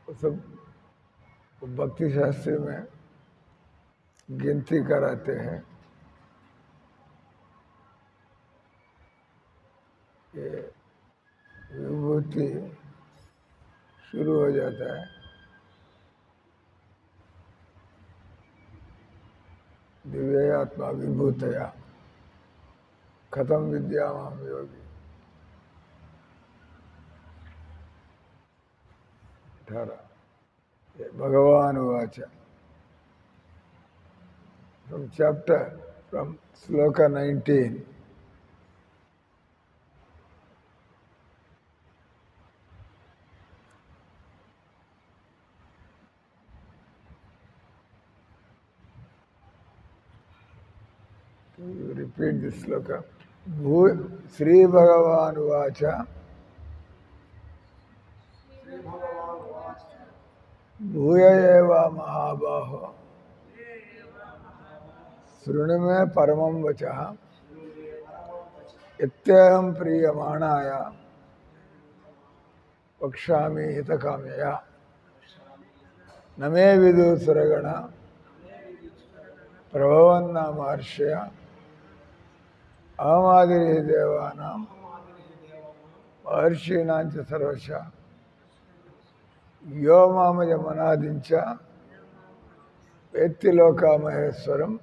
सब भक्ति शास्त्र में गिनती कराते हैं। ये विभूति शुरू हो जाता है दिव्यात्मा विभूतया खतम विद्यावाम योगी 18 भगवान उवाच from sloka 19 you repeat this sloka. Sri Bhagavan Uvacha Bhuya eva mahabaho Srunime paramam vachaha Ityaham priyamanaya Vakshami hitakamya Name vidu suragana Prabhavanna maharshya Amadiri devanam Maharshinancha sarvasya Yo mamaja manadincha Vetti loka maheswaram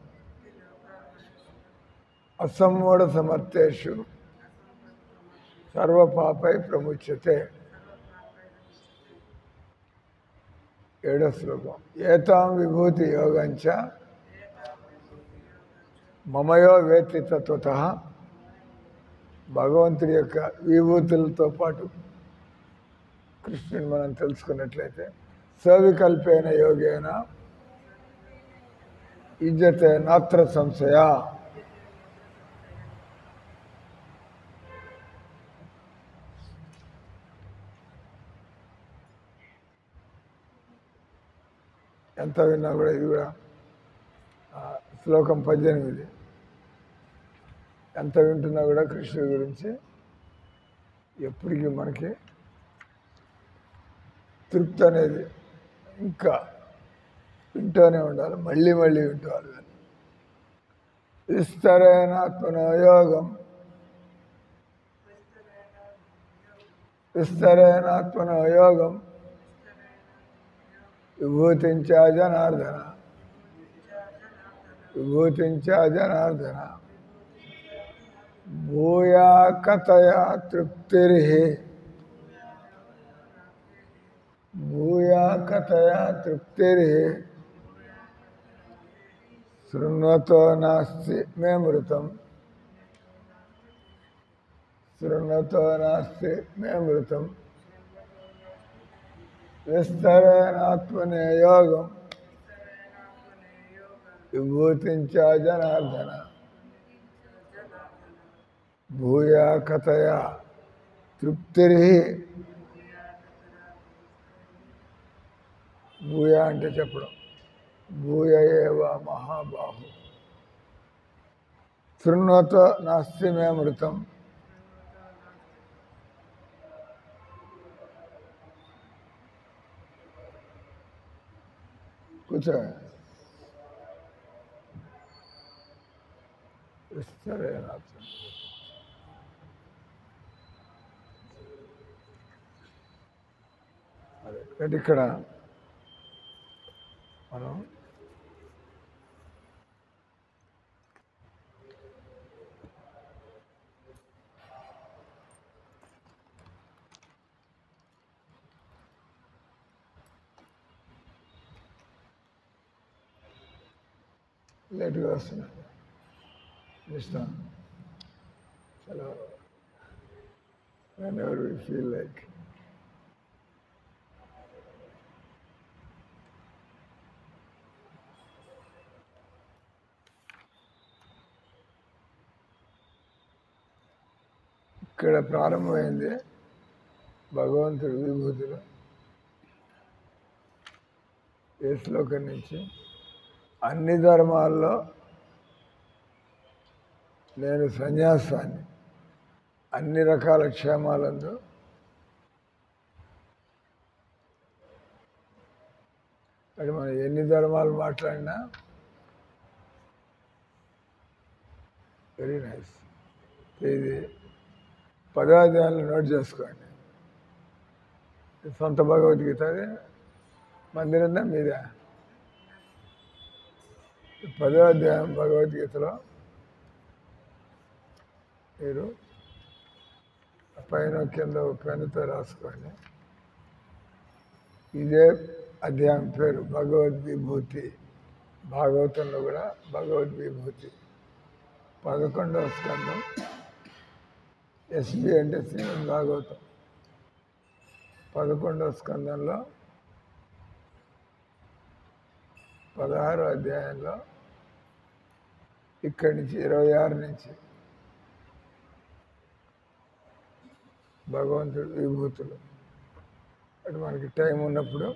Asamvada samarteshu Sarva papai pramuchyate. ఏడో శ్లోకం ఏతాం విభూతి యోగంచ మమయో వేత్తి తత్వతః భగవంతుడి యొక్క విభూతులతో పాటు కృష్ణుని మనం తెలుసుకున్నట్లయితే సవికల్పేన యోగేన యుజ్యతే నాత్ర సంశయ. ఎంత విన్నా కూడా ఇది కూడా శ్లోకం 18 ఎంత వింటున్నా కూడా కృష్ణుడి గురించి ఎప్పటికీ మనకి తృప్తి అనేది ఇంకా వింటూనే ఉండాలి, మళ్ళీ మళ్ళీ వింటాలి. విస్తరేణాత్మనో యోగం విస్తరేణాత్మనో యోగం విభూతించా జనార్దన విభూతించా జనార్దన భూయా కథయా తృప్తిర్హి భూయా కథయా తృప్తిర్హి శృణ్వతో నాస్తి మే మృతం శృణ్వతో నాస్తి మే మృతం విస్తరేణాత్మనే యోగం విభూతించా జనార్దన భూయా కథయా తృప్తిర్హి. భూయా అంటే చెప్పడం, భూయ ఏవ మహాబాహు శృణ్వతో నాస్తి మే మృతం. కూర్చో. విస్తరేణాత్మ అదే ఇక్కడ మనం లేట్గా వస్తున్నా ఇష్టం చలో whenever we feel like. ఇక్కడ ప్రారంభమైంది భగవంతుడి విభూతులు. ఏ శ్లోకం నుంచి అన్ని ధర్మాల్లో నేను సన్యాసాన్ని అన్ని రకాల క్షేమాలందు అది మనం ఎన్ని ధర్మాలు మాట్లాడినా వెరీ నైస్. ఇది 10వ అధ్యాయంలో నోట్ చేసుకోండి. సొంత భగవద్గీత అది మందిరందా మీదా? 10వ అధ్యాయం భగవద్గీతలో మీరు పైన కింద పెన్నుతో రాసుకోండి. ఇదే అధ్యాయం పేరు భగవద్విభూతి. భాగవతంలో కూడా భగవద్విభూతి 11వ స్కందం. ఎస్బి అంటే శ్రీమద్ భాగవతం 11వ స్కందంలో 16వ అధ్యాయంలో ఇక్కడి నుంచి 26 నుంచి భగవంతుడు విభూతులు. అటు మనకి టైం ఉన్నప్పుడు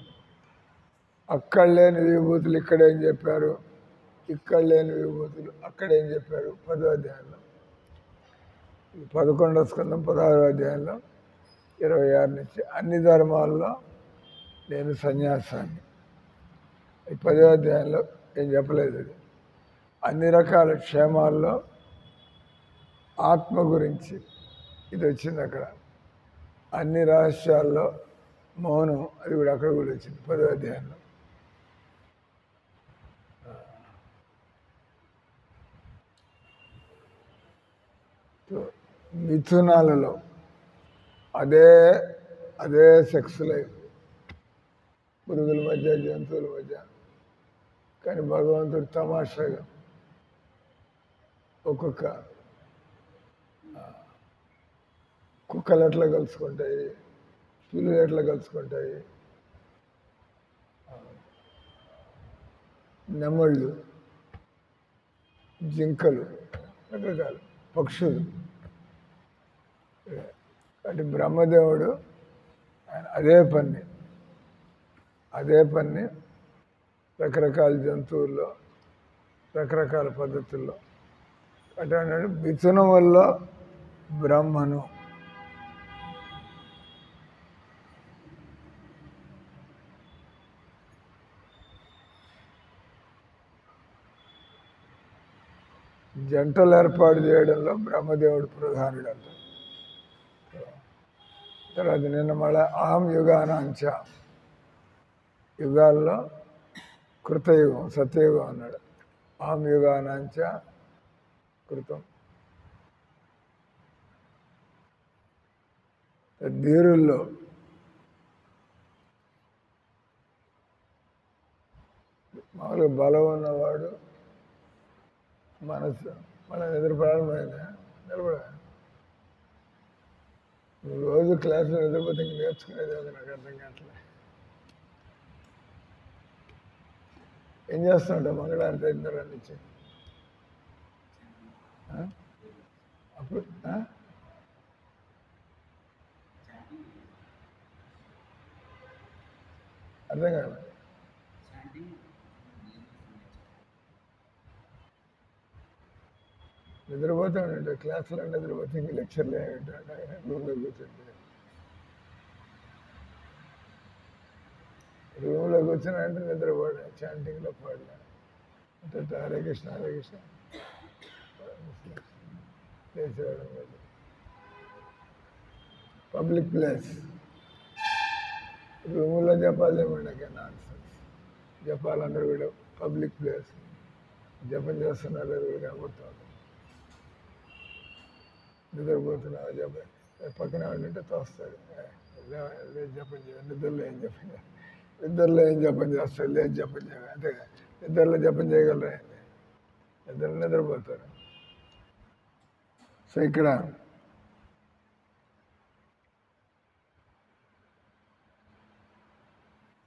అక్కడ లేని విభూతులు ఇక్కడేం చెప్పారు, ఇక్కడ లేని విభూతులు అక్కడేం చెప్పారు 10వ అధ్యాయంలో. 11వ స్కందం 16వ అధ్యాయంలో 26 నుంచి అన్ని ధర్మాల్లో నేను సన్యాసాన్ని. 10వ అధ్యాయంలో ఏం చెప్పలేదు. అది అన్ని రకాల క్షేమాల్లో ఆత్మ గురించి ఇది వచ్చింది. అక్కడ అన్ని రహస్యాల్లో మౌనం, అది కూడా అక్కడ కూడా వచ్చింది 10వ అధ్యాయంలో. మిథునాలలో అదే అదే సెక్స్ లైఫ్ పురుగుల మధ్య జంతువుల మధ్య. కానీ భగవంతుడు తమాషాగా ఒక్కొక్క కుక్కలు ఎట్లా కలుసుకుంటాయి, పిల్లులు ఎట్లా కలుసుకుంటాయి, నెమళ్ళు, జింకలు, రకరకాల పక్షులు. అంటే బ్రహ్మదేవుడు ఆయన అదే పని రకరకాల జంతువుల్లో రకరకాల పద్ధతుల్లో అంటే అన్నాడు మిథునం వల్ల బ్రహ్మను. జంటలు ఏర్పాటు చేయడంలో బ్రహ్మదేవుడు ప్రధానుడు అంట. తర్వాత నిన్న మళ్ళీ అహం యుగానాంచ, యుగాల్లో కృతయుగం సత్యయుగం అన్నాడు. అహం యుగానాంచ కృతం. ధీరుల్లో మామూలుగా బలం ఉన్నవాడు మనసు మన నిద్ర ప్రారంభమైందా నిలబడా. నువ్వు రోజు క్లాసులో నిద్రపోతే ఇంక నేర్చుకునేది అది నాకు అర్థం కావట్లే. ఏం చేస్తుంటావు మంగళవారం నిద్ర నుంచి అప్పుడు అర్థం కాదు. నిద్రపోతే ఉంటే క్లాసులో నిద్రపోతే ఇంక లెక్చర్లు ఏమిటంటే రూమ్లో కూర్చుంటే రూమ్లో కూర్చుని అంటే నిద్రపోడా చాంటింగ్లో పాడలే అంటే హరే కృష్ణ హరే కృష్ణ లేచేయడం లేదు. పబ్లిక్ ప్లేస్ రూముల్లో జపాలు ఏమండి నాన్ సెన్స్. జపాలందరూ కూడా పబ్లిక్ ప్లేస్ జపం చేస్తున్నారు అది కూడా కనబడుతుంది. నిద్రపోతున్నావు జపం పక్కన ఉంటే తోస్తాడు లేదు జపం చేయాలి. నిద్రలో ఏం జపం చేయాలి, నిద్రలో ఏం జపం చేస్తాడు లేదు జపం చేయాలి అంటే నిద్రలో జపం చేయగలరా? నిద్రపోతారు. సో ఇక్కడ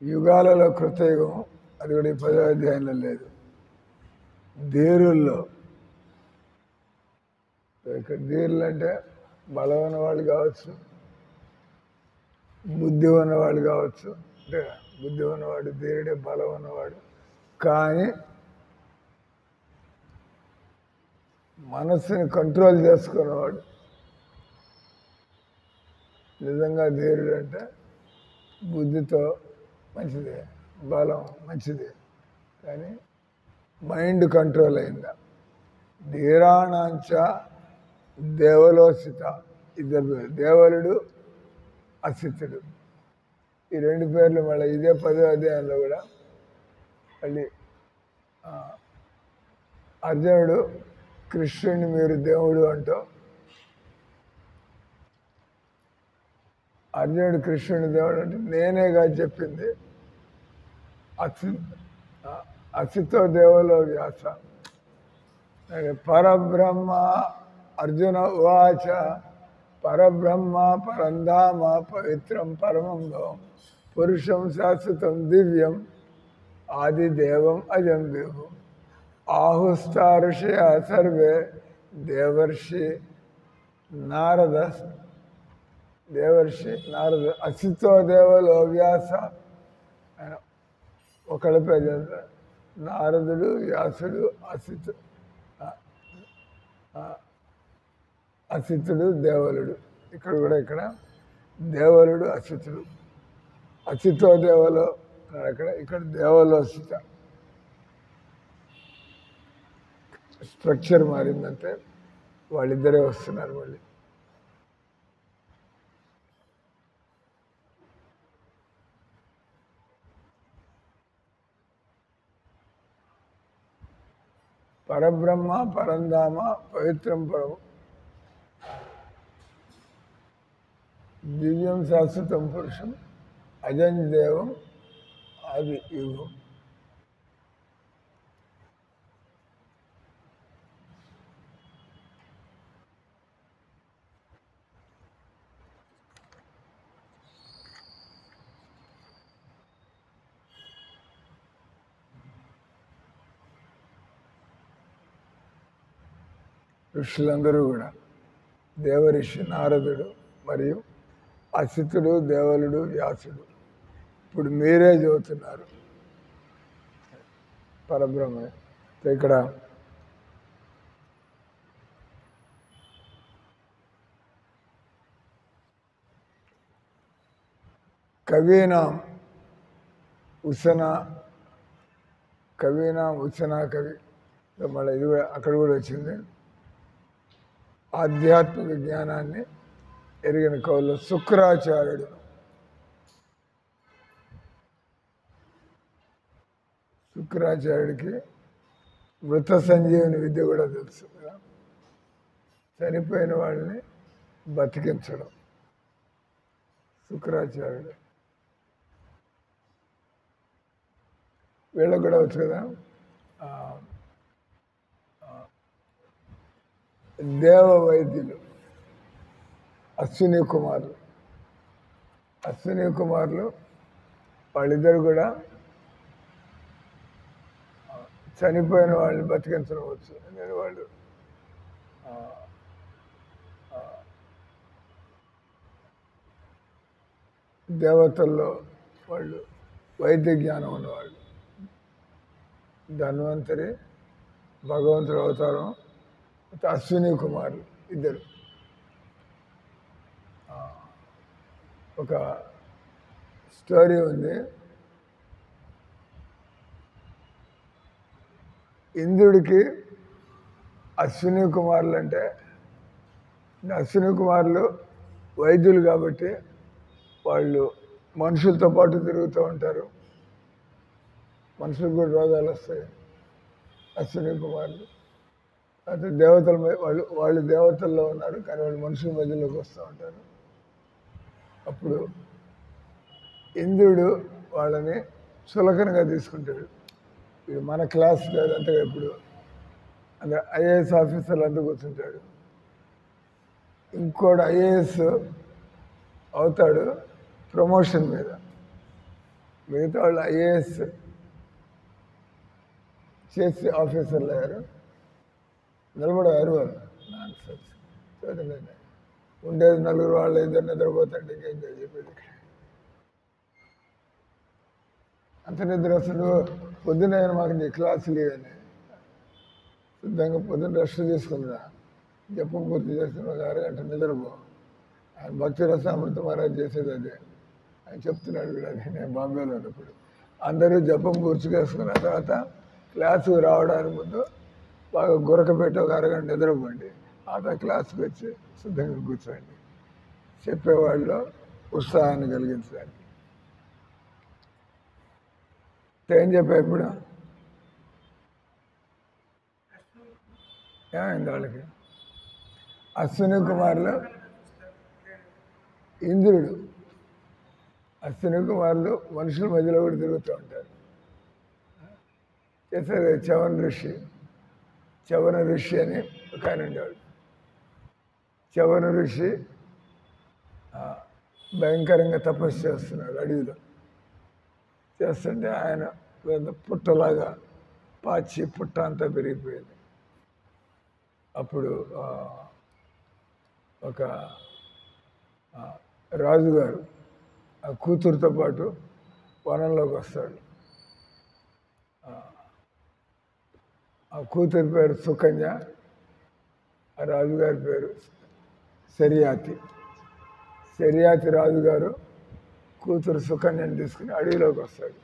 యుగాలలో కృతయుగం అది కూడా ఈ 10వ అధ్యాయంలో లేదు. ధీరుల్లో ఇక్కడ ధీరులు అంటే బలం ఉన్నవాళ్ళు కావచ్చు, బుద్ధి ఉన్నవాళ్ళు కావచ్చు. అంటే బుద్ధి ఉన్నవాడు ధీరుడే, బలం ఉన్నవాడు. కానీ మనస్సుని కంట్రోల్ చేసుకున్నవాడు నిజంగా ధీరుడు. అంటే బుద్ధితో మంచిదే, బలం మంచిది, కానీ మైండ్ కంట్రోల్ అయిందా. ధీరాణాంచ దేవలోసిత, ఇద్దరు దేవలుడు అసితుడు, ఈ రెండు పేర్లు మళ్ళీ ఇదే 10వ అధ్యాయంలో కూడా మళ్ళీ అర్జునుడు కృష్ణుడిని మీరు దేవుడు అంటూ, అర్జునుడు కృష్ణుని దేవుడు అంటే నేనేగా చెప్పింది, అసితో దేవలో వ్యాస పరబ్రహ్మ అర్జున ఉవాచ పరబ్రహ్మ పరంధామ పవిత్రం పరమం భవం పురుషం శాశ్వతం దివ్యం ఆదిదేవం అజం విభు ఆహుస్తా ఋషయ సర్వే దేవర్షి నారద అసితో దేవలో వ్యాస. ఆయన ఒకళ్ళ పేరు నారదుడు, వ్యాసుడు, అసితుడు, దేవలుడు. ఇక్కడ కూడా ఇక్కడ దేవలుడు అసితుడు, అసితో దేవలో ఇక్కడ దేవలో అసిత. స్ట్రక్చర్ మారిందంటే వాళ్ళిద్దరే వస్తున్నారు మళ్ళీ. పరబ్రహ్మ పరంధామ పవిత్రం పరం దివ్యం శాశ్వతం పురుషం అజందేవం ఆది యుగం. ఋషులందరూ కూడా దేవఋషి నారదుడు మరియు అసితుడు, దేవలుడు, వ్యాసుడు. ఇప్పుడు మీరే చదువుతున్నారు పరబ్రహ్మ. ఇక్కడ కవీనాం ఉసనా కవి, మళ్ళీ ఇది కూడా అక్కడ కూడా వచ్చింది. ఆధ్యాత్మిక జ్ఞానాన్ని ఎరిగిన కవులు శుక్రాచార్యుడు. శుక్రాచార్యుడికి మృత సంజీవని విద్య కూడా తెలుసు కదా, చనిపోయిన వాళ్ళని బతికించడం. శుక్రాచార్యుడు వీళ్ళకు కూడా వచ్చు కదా. దేవ వైద్యులు అశ్విని కుమారులు వాళ్ళిద్దరు కూడా చనిపోయిన వాళ్ళని బతికించవచ్చు. నేను వాళ్ళు దేవతల్లో వాళ్ళు వైద్య జ్ఞానం ఉన్నవాళ్ళు. ధన్వంతరి, భగవంతుడు అవతారం, అశ్విని కుమారులు ఇద్దరు. ఒక స్టోరీ ఉంది. ఇంద్రుడికి అశ్విని కుమారులు అంటే, అశ్విని కుమారులు వైద్యులు కాబట్టి వాళ్ళు మనుషులతో పాటు తిరుగుతూ ఉంటారు. మనుషులకు కూడా రోగాలు వస్తాయి. అశ్విని కుమారులు అయితే దేవతల వాళ్ళు దేవతల్లో ఉన్నారు, కానీ వాళ్ళు మనుషుల మధ్యలోకి వస్తూ ఉంటారు. అప్పుడు ఇంద్రుడు వాళ్ళని చులకనగా తీసుకుంటాడు. ఇది మన క్లాస్ కాదు అంతగా. ఇప్పుడు అంటే ఐఏఎస్ ఆఫీసర్లు అంతా కూర్చుంటాడు. ఇంకోటి ఐఏఎస్ అవుతాడు ప్రమోషన్ మీద, మిగతా వాళ్ళు ఐఏఎస్ చేసి ఆఫీసర్లు అయ్యారు, నిలబడారు. వాళ్ళు ఉండేది నలుగురు, వాళ్ళు ఇద్దరు నిద్రపోతాంటే ఇంకేం చెప్పేది. అంత నిద్ర అసలు పొద్దున మాకు నీ క్లాసు లేదని శుద్ధంగా పొద్దున్న రెస్ట్ తీసుకుందా, జపం పూర్తి చేస్తున్న ఒక అరగంట నిద్రపో. ఆయన భక్తి రసామృత మహారాజ్ చేసేది అదే. ఆయన చెప్తున్నాడు కూడా అది. నేను బాంబేలో ఉన్నప్పుడు అందరూ జపం పూర్తికేసుకున్న తర్వాత క్లాసు రావడానికి ముందు బాగా గురక పెట్టి ఒక అరగంట నిద్రపోండి. ఆ తర్వాత క్లాసుకి వచ్చి శుద్ధంగా కూర్చోండి. చెప్పేవాళ్ళు ఉత్సాహాన్ని కలిగించడానికి. ఏం చెప్పా ఇప్పుడు? ఏమైంది వాళ్ళకి? అశ్విని కుమారులు ఇంద్రుడు. అశ్విని కుమారులు మనుషుల మధ్యలో కూడా తిరుగుతూ ఉంటారు. చేసేది చవన ఋషి అని ఒక ఆయన ఉండేవాడు. చవన ఋషి భయంకరంగా తపస్సు చేస్తున్నాడు అడవిలో. చేస్తుంటే ఆయన పుట్టలాగా పాచి పుట్ట అంతా పెరిగిపోయింది. అప్పుడు ఒక రాజుగారు ఆ కూతురుతో పాటు వనంలోకి వస్తాడు. ఆ కూతురి పేరు సుకన్య, ఆ రాజుగారి పేరు శర్యాతి రాజుగారు కూతురు సుకన్యని తీసుకుని అడవిలోకి వస్తాడు.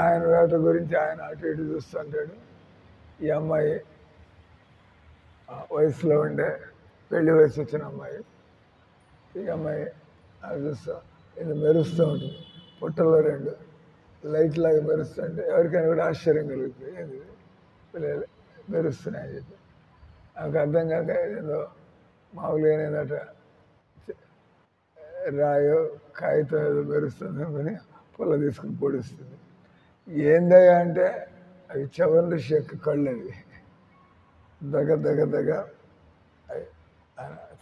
ఆయన వేట గురించి ఆయన అటు ఇటు చూస్తుంటాడు. ఈ అమ్మాయి వయసులో ఉండే పెళ్లి వయసు వచ్చిన అమ్మాయి. ఈ అమ్మాయి అది చూస్తా ఇది మెరుస్తూ ఉంటుంది. పుట్టలో 2 లైట్ లాగా మెరుస్తుంటే ఎవరికైనా కూడా ఆశ్చర్యం కలుగుతుంది. ఏంది మెరుస్తున్నాయని చెప్పి నాకు అర్థం కాక ఏదో మామూలుగా ఏంటంటే రాయో కాగితం ఏదో మెరుస్తుంది అనుకుని పుల్ల తీసుకుని పొడుస్తుంది. ఏందయ్యా అంటే అవి చవన ఋషి యొక్క కళ్ళు. అవి దగ్గ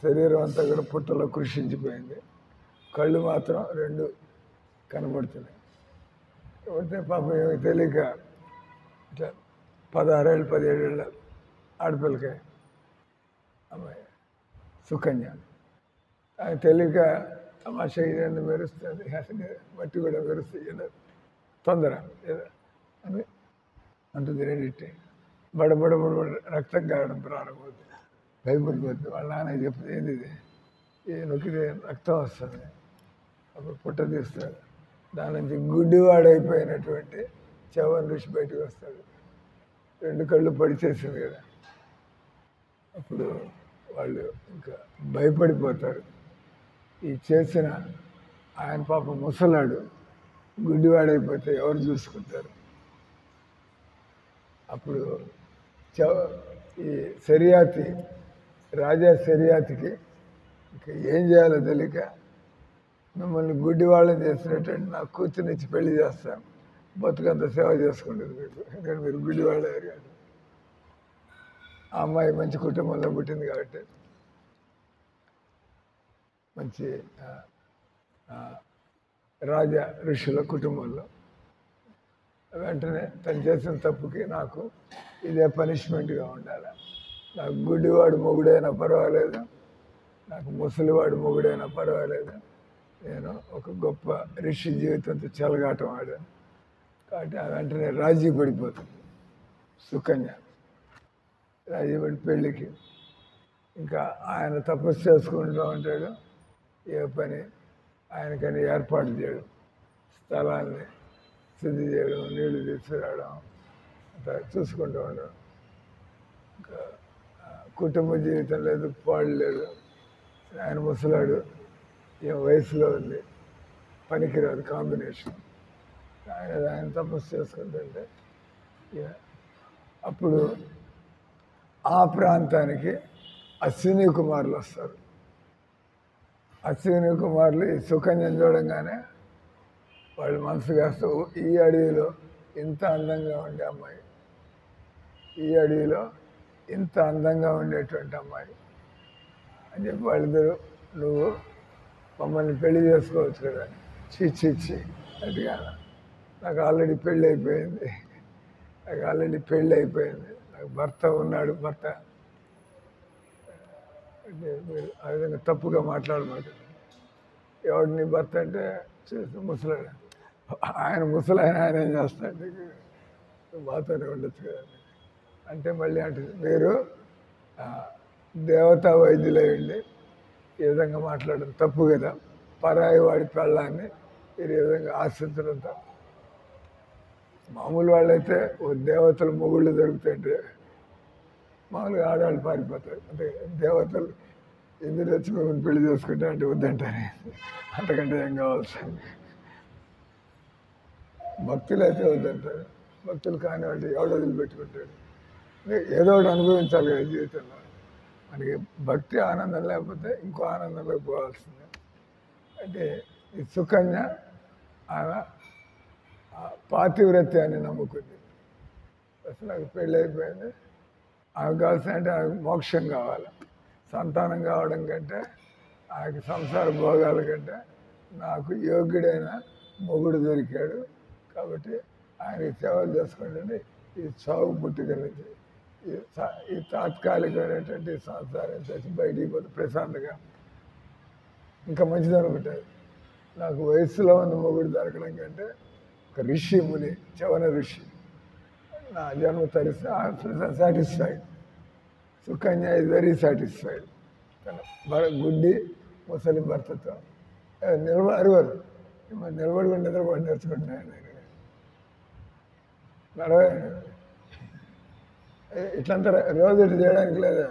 శరీరం అంతా కూడా పుట్టలో కృషించిపోయింది. కళ్ళు మాత్రం 2 కనబడుతున్నాయి. కాబట్టి పాపం ఏమి తెలియక ఇట్లా 16 ఏళ్ళు 17 ఏళ్ళ ఆడపిల్లకాయ అమ్మాయి సుకన్య ఆయన తెలియక తమాషా ఏదైనా మెరుస్తుంది, మట్టి కూడా మెరుస్తుంది, తొందర ఏదో అని అంటుంది. రెండింటి బడబడ రక్తం కావడం ప్రారంభమవుతుంది. భయపడిపోతుంది. వాళ్ళ నాన్న చెప్తే ఏంది ఇది నొక్కితే రక్తం వస్తుంది. అప్పుడు పుట్ట తీస్తాడు. దాని నుంచి గుడ్డివాడైపోయినటువంటి చవన ఋషి బయటకు వస్తాడు. 2 కళ్ళు పడిచేసింది కదా. అప్పుడు వాళ్ళు ఇంకా భయపడిపోతారు. ఈ చేసిన ఆయన పాపం ముసలాడు గుడ్డివాడైపోతే ఎవరు చూసుకుంటారు? అప్పుడు ఈ రాజా శర్యాతికి ఇంకా ఏం చేయాలో తెలియక మిమ్మల్ని గుడ్డి వాళ్ళని చేసినటువంటి నా కూతురునిచ్చి పెళ్లి చేస్తాను, బతుకంత సేవ చేసుకుంటుంది మీకు, ఎందుకంటే మీరు గుడ్డి వాళ్ళు అయ్యారు కాదు. ఆ అమ్మాయి మంచి కుటుంబంలో పుట్టింది కాబట్టి మంచి రాజా ఋషుల కుటుంబంలో. వెంటనే తను చేసిన తప్పుకి నాకు ఇదే పనిష్మెంట్గా ఉండాలి. నాకు గుడ్డివాడు మొగుడైనా పర్వాలేదు, నాకు ముసలివాడు మొగుడైనా పర్వాలేదు, నేను ఒక గొప్ప ఋషి జీవితంతో చెలగాటం ఆడాను కాబట్టి ఆ వెంటనే రాజీ పడిపోతుంది సుకన్య. రాజీ పడి పెళ్ళికి ఇంకా ఆయన తపస్సు చేసుకుంటూ ఉంటాడు. ఏ పని ఆయనకని ఏర్పాటు చేయడం, స్థలాన్ని శుద్ధి చేయడం, నీళ్లు తీసుకురావడం అంతా చూసుకుంటూ ఉండడం. ఇంకా కుటుంబ జీవితం లేదు, పాడు లేదు. ఆయన ముసలాడు, ఏం వయసులో ఉంది, పనికిరాదు కాంబినేషన్. ఆయన తపస్సు చేసుకుంటుంటే అప్పుడు ఆ ప్రాంతానికి అశ్విని కుమారులు వస్తారు. అశ్విని కుమారులు ఈ సుకన్యను చూడంగానే వాళ్ళు మనసు కాస్త ఈ అడవిలో ఇంత అందంగా ఉండే అమ్మాయి, ఈ అడవిలో ఇంత అందంగా ఉండేటువంటి అమ్మాయి అని చెప్పి వాళ్ళిద్దరూ నువ్వు మమ్మల్ని పెళ్లి చేసుకోవచ్చు కదా. చీ అదిగా నాకు ఆల్రెడీ పెళ్ళి అయిపోయింది, నాకు భర్త ఉన్నాడు. భర్త అంటే మీరు ఆ విధంగా తప్పుగా మాట్లాడమాట. ఎవడిని భర్త అంటే ముసలాడు, ఆయన ముసలాయన ఆయన ఏం చేస్తాడు, మాతోనే ఉండొచ్చు కదా అంటే మళ్ళీ అంటే మీరు దేవతా వైద్యులయ్యండి ఈ విధంగా మాట్లాడడం తప్పు కదా. పరాయి వాడి పెళ్ళాన్ని మీరు ఈ విధంగా ఆశించడం మామూలు వాళ్ళైతే ఓ దేవతలు మొగుళ్ళు దొరుకుతుంటే మామూలుగా ఆడవాళ్ళు పారిపోతారు. అంటే దేవతలు ఎందుకు వచ్చి మిమ్మల్ని పెళ్లి చేసుకుంటా అంటే వద్దంటారే, అంతకంటే ఏం కావాల్సి. భక్తులు అయితే వద్దంటారు. భక్తులు కాని వాళ్ళు ఎవడో వదిలిపెట్టుకుంటాడు. ఏదో ఒకటి అనుభవించాలి కదా జీవితంలో. మనకి భక్తి ఆనందం లేకపోతే ఇంకో ఆనందంలోకి పోవాల్సిందే. అంటే ఈ సుకన్య ఆమె పాతివ్రత్యాన్ని నమ్ముకుంది. అసలు నాకు పెళ్ళి అయిపోయింది, ఆమెకు కావాల్సిన అంటే ఆమెకు మోక్షం కావాలి. సంతానం కావడం కంటే, ఆమెకు సంసార భోగాల కంటే నాకు యోగ్యుడైన మొగుడు దొరికాడు కాబట్టి ఆయనకి సేవలు చేసుకోండి. ఈ చావు పుట్టుక నుంచి ఈ తాత్కాలికమైనటువంటి సంసారం చేసి బయటికి పోతే ప్రశాంతంగా ఇంకా మంచిది అనుకుంటారు. నాకు వయసులో ఉన్న మొగుడు దొరకడం కంటే ఒక ఋషి ముని, చవన ఋషి నా జన్మ తరిస్తే satisfied. Sukanya is very satisfied. గుడ్డి ముసలి భర్తతో అరివారు నిలబడుకుని నిద్రపడి నేర్చుకుంటున్నాను. నడవే ఇట్లంతా రోజు ఇటు చేయడానికి లేదా?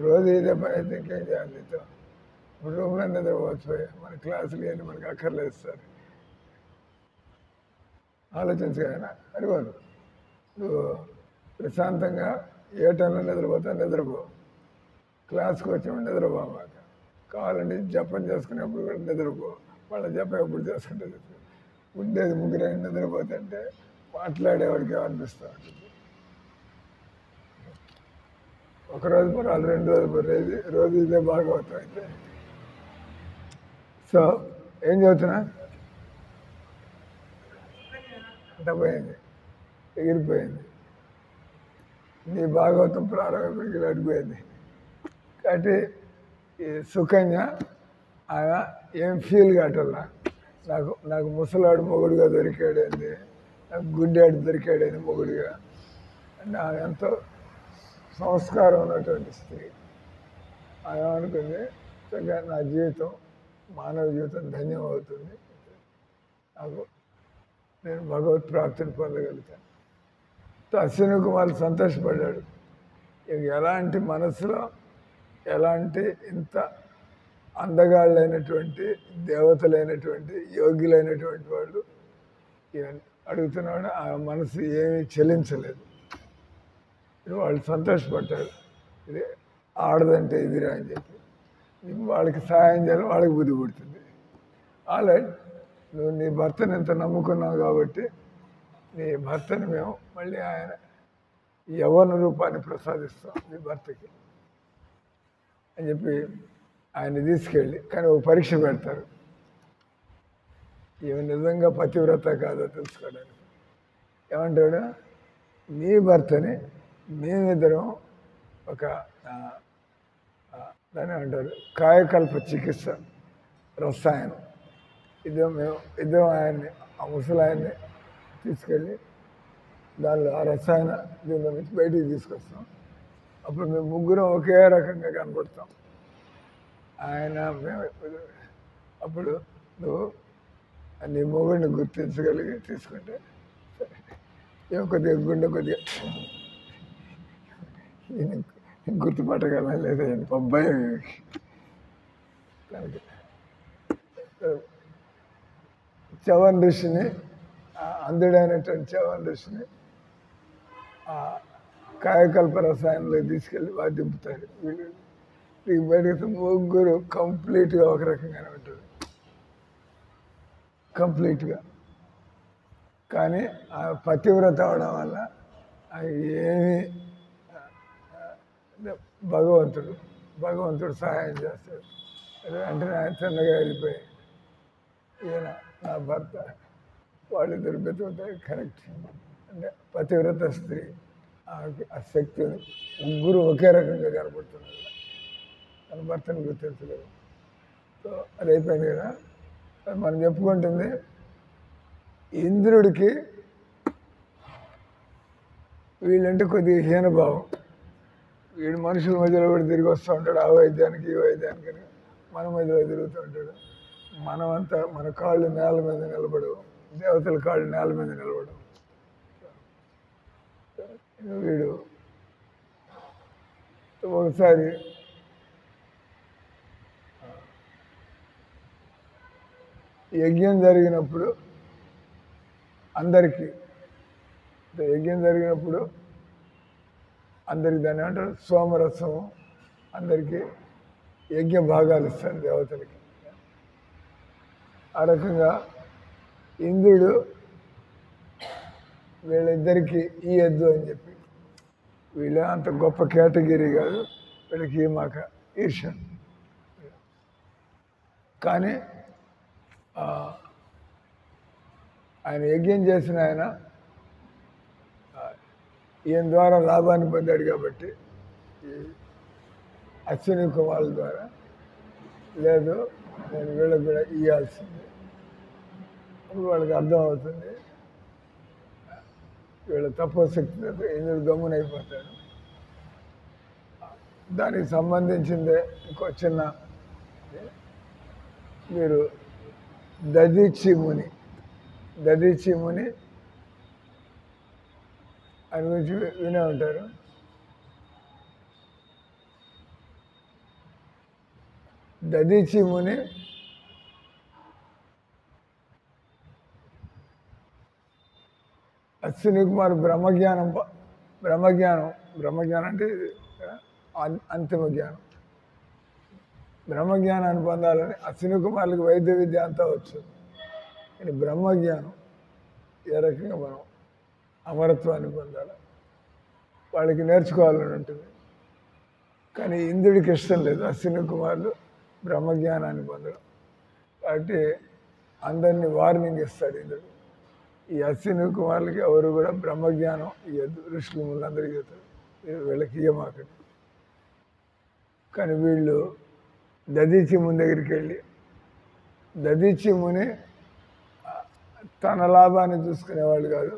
రోజు ఇదే పని అయితే ఇంకేం చేయాలి నీతో? ఇప్పుడు రూమ్లో నిద్రపోవచ్చు. మన క్లాసులు ఏంటి మనకు అక్కర్లేదు సార్. ఆలోచించగా అరివారు నువ్వు ప్రశాంతంగా ఏ టైంలో నిద్రపో. క్లాస్కి వచ్చినప్పుడు నిద్రపోమాక. కావాలంటే జపం చేసుకునేప్పుడు కూడా నిద్రపో. వాళ్ళ జపం ఎప్పుడు చేసుకుంటే ఉండేది ముగ్గురైనా నిద్రపోతుంటే మాట్లాడేవాడికి ఏమనిపిస్తూ ఉంటుంది. ఒకరోజు పర్వాలేదు, 2 రోజులు పర్లేదు, రోజు ఇదే భాగవతం అయితే. సో ఏం చదువుతున్నా అంత పోయింది, ఎగిరిపోయింది. నీ భాగవతం ప్రారంభకి అడిగిపోయింది. కాబట్టి ఈ సుకన్య ఆమె ఏం ఫీల్ కావట్లా. నాకు ముసలాడు మొగుడుగా దొరికాడేంది, నాకు గుడ్డాడు దొరికాడేది మొగుడుగా. అంటే ఆమె ఎంతో సంస్కారం ఉన్నటువంటి స్త్రీ. ఆమె అనుకుంది చక్కగా నా జీవితం, మానవ జీవితం ధన్యం అవుతుంది, నాకు నేను భగవత్ ప్రాప్తిని పొందగలుగుతాను. అశ్విని కుమార్ సంతోషపడ్డాడు. ఎలాంటి మనసులో ఎలాంటి ఇంత అందగాళ్ళైనటువంటి దేవతలైనటువంటి యోగ్యులైనటువంటి వాళ్ళు అడుగుతున్నాడు. ఆ మనసు ఏమీ చెలించలేదు. వాళ్ళు సంతోషపడ్డారు. ఇది ఆడదంటే ఎదురా అని చెప్పి వాళ్ళకి సహాయం చేయాలి, వాళ్ళకి బుద్ధి పుడుతుంది. ఆల్రైట్, నువ్వు నీ భర్తను ఎంత నమ్ముకున్నావు కాబట్టి నీ భర్తని మేము మళ్ళీ ఆయన యవ్వన రూపాన్ని ప్రసాదిస్తాం నీ భర్తకి అని చెప్పి ఆయన తీసుకెళ్ళి, కానీ ఒక పరీక్ష పెడతారు. ఈమె నిజంగా పతివ్రత కాదో తెలుసుకోవడానికి. ఏమంటాడు, నీ భర్తని మేమిద్దరం ఒక దాన్ని ఏమంటారు కాయకల్ప చికిత్స రసాయనం, ఇద్దరం ఆయన్ని ఆ ముసలాయన్ని తీసుకెళ్ళి దానిలో ఆ రసాయన దీనిలో నుంచి బయటికి తీసుకొస్తాం. అప్పుడు మేము ముగ్గురం ఒకే రకంగా కనపడతాం. ఆయన అప్పుడు నువ్వు నీ మొగుడిని గుర్తించగలిగి తీసుకుంటే ఏమో కొద్దిగా గుండె కొద్దిగా గుర్తుపట్టగలం లేదా అబ్బాయి. చవన్ ఋషిని, అందుడైనటువంటి చవన్ ఋషిని ఆ కాయకల్ప రసాయనంలో తీసుకెళ్ళి వారు దింపుతారు. వీళ్ళు బయటకు ముగ్గురు కంప్లీట్గా ఒక రకంగానే ఉంటుంది, కంప్లీట్గా. కానీ ఆ పతివ్రత అవడం వల్ల ఏమీ భగవంతుడు సహాయం చేస్తాడు. అంటే ఆయన చిన్నగా వెళ్ళిపోయి ఈయన నా భర్త వాళ్ళిద్దరు బతుకుతాయి కరెక్ట్. అంటే పతివ్రత స్త్రీ ఆ శక్తిని ముగ్గురు ఒకే రకంగా కనపడుతున్నారు. తన భర్తను గుర్తించలేదు. సో అది అయిపోయింది కదా. మనం చెప్పుకుంటుంది ఇంద్రుడికి వీళ్ళంటే కొద్దిగా హీనభావం. వీడు మనుషుల మధ్యలో కూడా తిరిగి వస్తూ ఉంటాడు, ఆ వైద్యానికి ఈ వైద్యానికి మన మధ్యలో తిరుగుతూ ఉంటాడు. మనమంతా మన కాళ్ళు నేల మీద నిలబడవు, దేవతల కాళ్ళు నేల మీద నిలవడం. వీడు ఒకసారి యజ్ఞం జరిగినప్పుడు అందరికీ దాన్ని అంటారు సోమరసము, అందరికీ యజ్ఞ భాగాలు ఇస్తారు దేవతలకి. ఆ రకంగా ఇంద్రుడు వీళ్ళిద్దరికీ ఇయ్యద్దు అని చెప్పి, వీళ్ళ అంత గొప్ప కేటగిరీ కాదు, వీళ్ళకి మాక ఈర్ష్య. కానీ ఆయన యజ్ఞం చేసిన ఆయన ఈయన ద్వారా లాభాన్ని పొందాడు కాబట్టి ఈ అశ్విని కుమారుల ద్వారా లేదు నేను వీళ్ళకి కూడా ఇవ్వాల్సింది. అప్పుడు వాళ్ళకి అర్థమవుతుంది వీళ్ళ తపోశక్తి ఇందులో గమ్మునైపోతాడు. దానికి సంబంధించిందే ఇంకో చిన్న, మీరు దదీచి ముని ఆయన గురించి వినే ఉంటారు. దదీచి ముని అశ్విని కుమార్ బ్రహ్మజ్ఞానం అంటే అంతిమ జ్ఞానం. బ్రహ్మజ్ఞానాన్ని పొందాలని అశ్విని కుమారులకు వైద్య విద్య అంతా వచ్చు. కానీ బ్రహ్మజ్ఞానం ఏ రకంగా మనం అమరత్వాన్ని పొందాలి, వాళ్ళకి నేర్చుకోవాలని ఉంటుంది. కానీ ఇంద్రుడికి ఇష్టం లేదు అశ్విని కుమారులు బ్రహ్మజ్ఞానాన్ని పొందడం. కాబట్టి అందరినీ వార్నింగ్ ఇస్తాడు ఇంద్రుడు, ఈ అశ్విని కుమారులకి ఎవరు కూడా బ్రహ్మజ్ఞానం ఇవ్వద్దు, ఋషులు ముందందరికీ చెప్తారు, వీళ్ళకి ఇయ్యమాకండి. కానీ వీళ్ళు దదీచి ముని దగ్గరికి వెళ్ళి, దదీచి ముని తన లాభాన్ని చూసుకునేవాళ్ళు కాదు,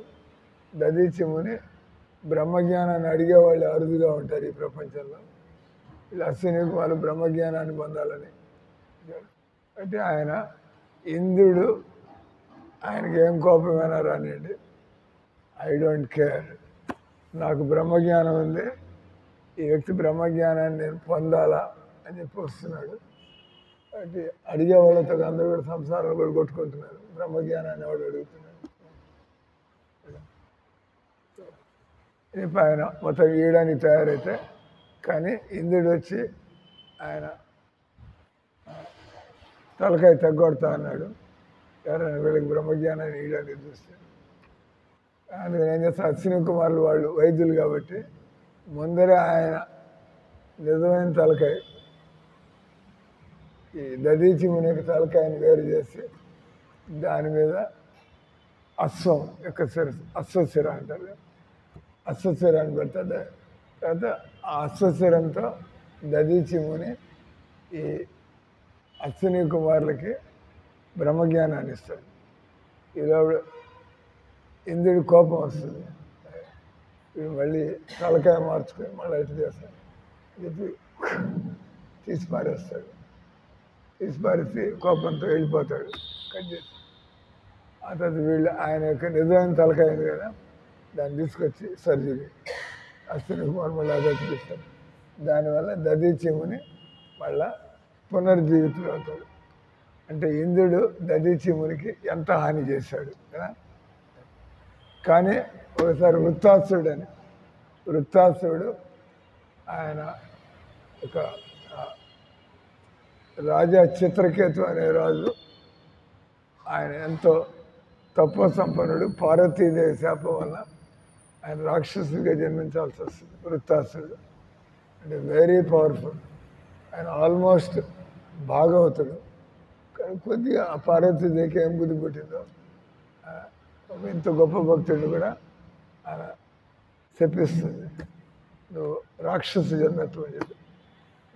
దదీచి ముని బ్రహ్మజ్ఞానాన్ని అడిగేవాళ్ళు అరుదుగా ఉంటారు ఈ ప్రపంచంలో. వీళ్ళు అశ్విని కుమారులు బ్రహ్మజ్ఞానాన్ని పొందాలని అంటే ఆయన ఇంద్రుడు ఆయనకి ఏం కోపమైనా రానియండి, ఐ డోంట్ కేర్, నాకు బ్రహ్మజ్ఞానం ఉంది, ఈ వ్యక్తి బ్రహ్మజ్ఞానాన్ని నేను పొందాలా అని చెప్పి వస్తున్నాడు. అంటే అడిగే వాళ్ళతో అందరూ కూడా సంసారాలు కూడా కొట్టుకుంటున్నారు, బ్రహ్మజ్ఞానాన్ని ఎవడు అడుగుతున్నాడు. రేపు ఆయన మొత్తం ఈయడానికి తయారైతే, కానీ ఇంద్రుడు వచ్చి ఆయన తలకాయ తగ్గొడతా అన్నాడు ఎవరైనా వీళ్ళకి బ్రహ్మజ్ఞానాన్ని ఈయడానికి చూస్తే. అందుకని ఏం చేస్తారు, అశ్విని కుమారులు వాళ్ళు వైద్యులు కాబట్టి ముందరే ఆయన నిజమైన తలకాయ ఈ దదీచి ముని యొక్క తలకాయని వేరు చేసి దాని మీద అశ్వం యొక్క అశ్వశిర అంటారు, అశ్వశిరాన్ని పెడతాడు. తర్వాత ఆ అశ్వశిరంతో దదీచి ముని ఈ అశ్విని కుమారులకి బ్రహ్మజ్ఞానాన్ని ఇస్తాడు. ఇలా ఇంద్రుడి కోపం వస్తుంది, వీడు మళ్ళీ తలకాయ మార్చుకొని మళ్ళీ ఎటు చేస్తాడు చెప్పి తీసి పారేస్తాడు. తీసి పారేసి కోపంతో వెళ్ళిపోతాడు, కట్ చేసి. ఆ తర్వాత వీళ్ళు ఆయన యొక్క నిజమైన తలకాయ ఉంది కదా, దాన్ని తీసుకొచ్చి సర్జరీ అశ్విని కుమార్ మళ్ళీ అదతికిస్తాడు. దానివల్ల దదీచి ముని మళ్ళా పునర్జీవితులు అవుతాడు. అంటే ఇంద్రుడు దదీచి మునికి ఎంత హాని చేశాడు కదా. కానీ ఒకసారి వృత్తాసురుడు ఆయన ఒక రాజా చిత్రకేతు అనే రాజు, ఆయన ఎంతో తత్వసంపన్నుడు, పార్వతీదేవి శాపం వల్ల ఆయన రాక్షసుడిగా జన్మించాల్సి వస్తుంది. వృత్తాసురుడు అంటే వెరీ పవర్ఫుల్, ఆయన ఆల్మోస్ట్ భాగవతుడు. కానీ కొద్దిగా ఆ పార్వతీదేవికి ఏం బుద్ధి పుట్టిందో ఇంత గొప్ప భక్తుడు కూడా ఆయన శపిస్తుంది, నువ్వు రాక్షస జన్మత్వం అని చెప్పి.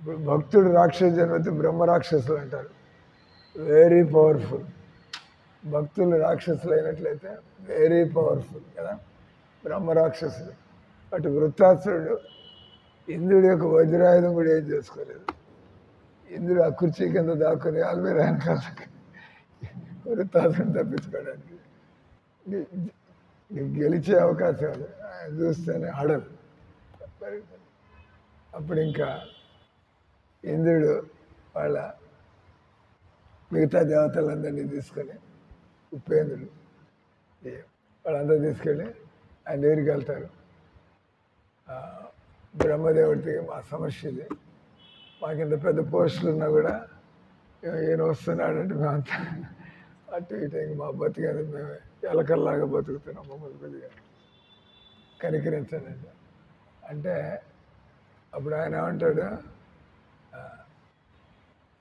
ఇప్పుడు భక్తుడు రాక్షస జన్మత్వం బ్రహ్మ రాక్షసులు అంటారు, వెరీ పవర్ఫుల్. భక్తులు రాక్షసులు అయినట్లయితే వెరీ పవర్ఫుల్ కదా, బ్రహ్మ రాక్షసుడు. అటు వృత్తాసురుడు ఇంద్రుడి యొక్క వజ్రాయుధం కూడా ఏం చేసుకోలేదు. ఇంద్రుడు ఆ కుర్చీ కింద దాక్కుని ఆల్మీర వెనకాల వృత్తాసురుని తప్పించుకోవడానికి నీకు గెలిచే అవకాశం అది ఆయన చూస్తేనే హడలు. అప్పుడు ఇంకా ఇంద్రుడు వాళ్ళ మిగతా దేవతలందరినీ తీసుకొని ఉపేంద్రుడు వాళ్ళందరూ తీసుకెళ్ళి ఆయన దగ్గరికి వెళ్తారు. బ్రహ్మదేవుడికి మా సమస్య ఇది, మాకింత పెద్ద పోస్టులు ఉన్నా కూడా ఈయన వస్తున్నాడంటే మేమంతా అటు ఇటు ఇంక మా బతికేది మేము ఎలకల్లాగా బతుకుతున్నాం, మమ్మల్ని కొద్దిగా కనికరించండి అంటే అప్పుడు ఆయన ఏమంటాడు,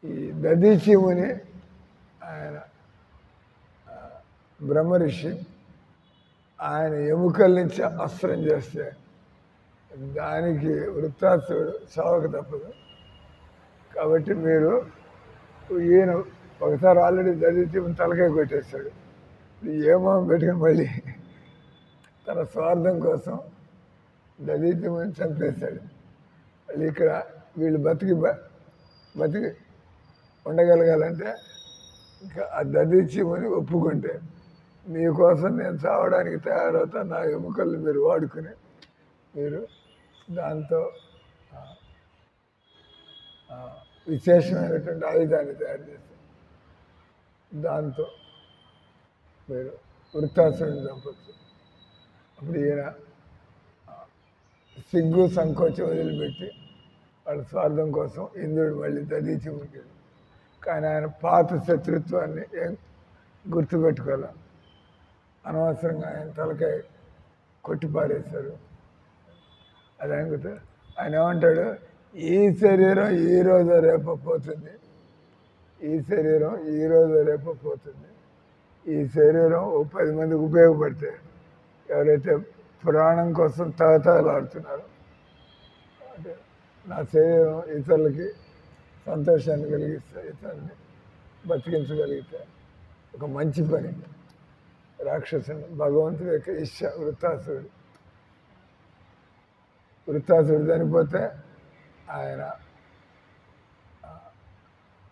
ఈ దధీచిముని ఆయన బ్రహ్మర్షి ఆయన ఎముకల నుంచి అస్త్రం చేస్తే దానికి వృత్తాసుడు చావక తప్పదు. కాబట్టి మీరు ఈయన ఒకసారి ఆల్రెడీ దధీచిముని తలకాయ కొట్టేస్తాడు, ఏమో పెట్టుకుని మళ్ళీ తన స్వార్థం కోసం దధీచిముని చంపేస్తాడు. మళ్ళీ ఇక్కడ వీళ్ళు బతికి ఉండగలగాలంటే ఇంకా ఆ దధీచిముని ఒప్పుకుంటే మీకోసం నేను చావడానికి తయారవుతా, నా ఎముకల్ని మీరు వాడుకుని మీరు దాంతో విశేషమైనటువంటి ఆయుధాన్ని తయారు చేస్తారు, దాంతో మీరు వృత్తాసురుని చంపచ్చు. అప్పుడు ఈయన సిగ్గు సంకోచం వదిలిపెట్టి వాళ్ళ స్వార్థం కోసం ఇంద్రుడు మళ్ళీ దధీచిమునికి, కానీ ఆయన పాత శత్రుత్వాన్ని ఏం గుర్తుపెట్టుకోవాలి, అనవసరంగా ఆయన తలకాయ కొట్టిపారేశారు. అది అనుకుంటే ఆయన ఏమంటాడు, ఈ శరీరం ఈ రోజు రేపో పోతుంది, ఈ శరీరం ఈ రోజు రేపో పోతుంది, ఈ శరీరం 10 మందికి ఉపయోగపడితే ఎవరైతే ప్రాణం కోసం తహతహలాడుతున్నారో అంటే నా శరీరం ఇతరులకి సంతోషాన్ని కలిగిస్తే, ఇతరుల్ని బతికించగలిగితే ఒక మంచి పని. రాక్షసుని భగవంతుడి యొక్క ఇష్ట వృత్తాసుడు చనిపోతే ఆయన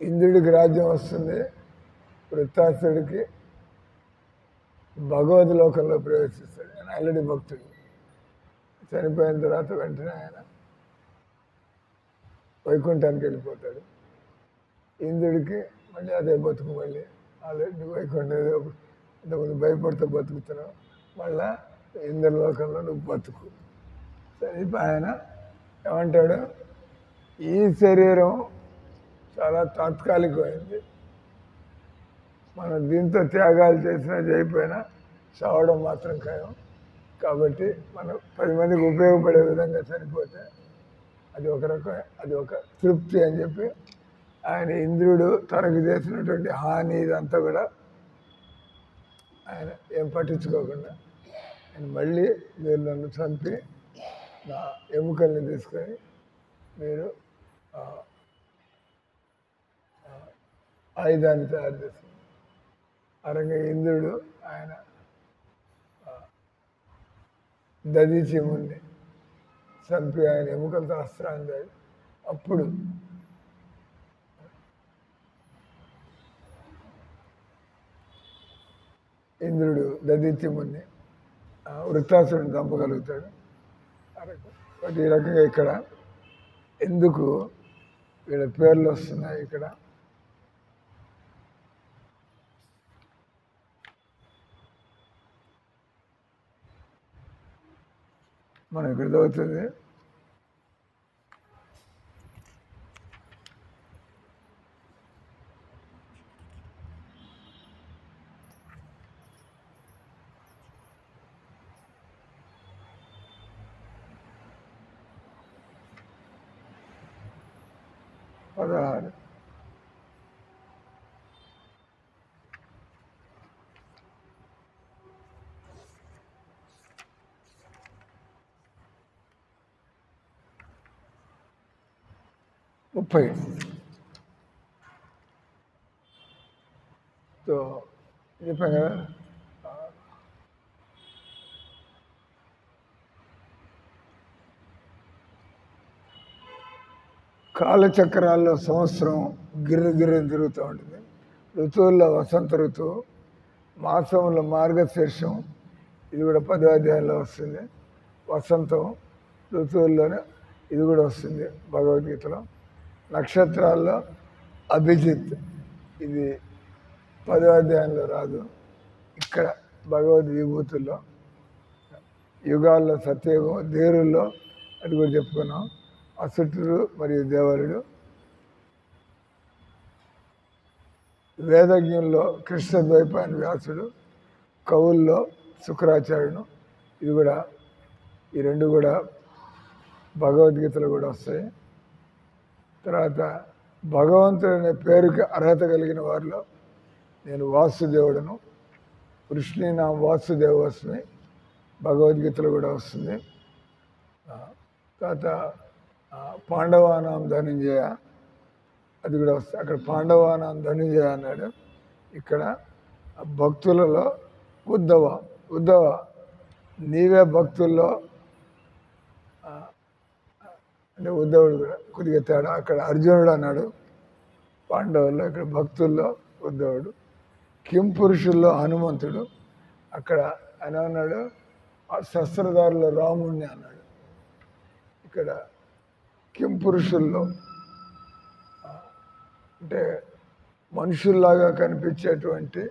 ఇంద్రుడికి రాజ్యం వస్తుంది, వృత్తాసుడికి భగవద్ లోకంలో ప్రవేశిస్తాడు. ఆయన ఆల్రెడీ భక్తుడు. చనిపోయిన తర్వాత వెంటనే ఆయన వైకుంఠానికి వెళ్ళిపోతాడు. ఇంద్రుడికి మళ్ళీ అదే బతుకు, మళ్ళీ ఆల్రెడీ వైకుంఠం ఇంతకుముందు భయపడుతూ బతుకుతున్నావు, మళ్ళా ఇంద్రలోకంలో నువ్వు బతుకు. సరే ఆయన ఏమంటాడు, ఈ శరీరం చాలా తాత్కాలికమైంది, మనం దీంతో త్యాగాలు చేసినా చేయకపోయినా చావడం మాత్రం ఖాయం. కాబట్టి మనం 10 మందికి ఉపయోగపడే విధంగా చనిపోతే అది ఒక రకం, అది ఒక తృప్తి అని చెప్పి ఆయన ఇంద్రుడు తనకు చేసినటువంటి హాని ఇదంతా కూడా ఆయన ఏం పట్టించుకోకుండా ఆయన మళ్ళీ మీరు నన్ను చంపి నా ఎముకల్ని తీసుకొని మీరు ఆయుధాన్ని తయారు చేస్తారు. అరంగా ఇంద్రుడు ఆయన దధీచిముని చంపి ఆయన ఎముకలతో అస్త్రాన్ని అప్పుడు ఇంద్రుడు దధీచిముని వృత్తాసుడిని చంపగలుగుతాడు. బట్ ఈ రకంగా ఇక్కడ ఎందుకు వీళ్ళ పేర్లు వస్తున్నాయి, ఇక్కడ మనం ఇక్కడ చదువుతుంది పదహారు. ముప్పై చెప్పాం కదా, కాలచక్రాల్లో సంవత్సరం గిర్ర తిరుగుతూ ఉంటుంది. ఋతువుల్లో వసంత ఋతువు, మాసంలో మార్గశీర్షం, ఇది కూడా 10వ అధ్యాయంలో వస్తుంది. వసంతం ఋతువుల్లోనే ఇది కూడా వస్తుంది భగవద్గీతలో. నక్షత్రాల్లో అభిజిత్, ఇది 10వ అధ్యాయంలో రాదు, ఇక్కడ భగవద్ విభూతుల్లో. యుగాల్లో సత్యయుగం, దేరుల్లో అది కూడా చెప్పుకున్నాం. అసురుడు మరియు దేవరుడు. వేదజ్ఞుల్లో కృష్ణద్వైపాయన వ్యాసుడు, కవుల్లో శుక్రాచార్యుడు. ఇది కూడా, ఈ రెండు కూడా భగవద్గీతలో కూడా వస్తాయి. తర్వాత భగవంతుడు అనే పేరుకి అర్హత కలిగిన వారిలో నేను వాసుదేవుడను, కృష్ణీనాం వాసుదేవస్మి, భగవద్గీతలో కూడా వస్తుంది. తర్వాత పాండవానాం ధనంజయ, అది కూడా వస్తుంది. అక్కడ పాండవానాం ధనంజయ అన్నాడు, ఇక్కడ భక్తులలో ఉద్ధవ నీవే భక్తుల్లో అంటే ఉద్ధవుడు కూడా కొద్దిగా తేడా. అక్కడ అర్జునుడు అన్నాడు పాండవుల్లో, ఇక్కడ భక్తుల్లో ఉద్ధవుడు. కిం పురుషుల్లో హనుమంతుడు, అక్కడ ఆయన అన్నాడు శస్త్రధారులో రాముణ్ణి అన్నాడు. ఇక్కడ కిం పురుషుల్లో అంటే మనుషుల్లాగా కనిపించేటువంటి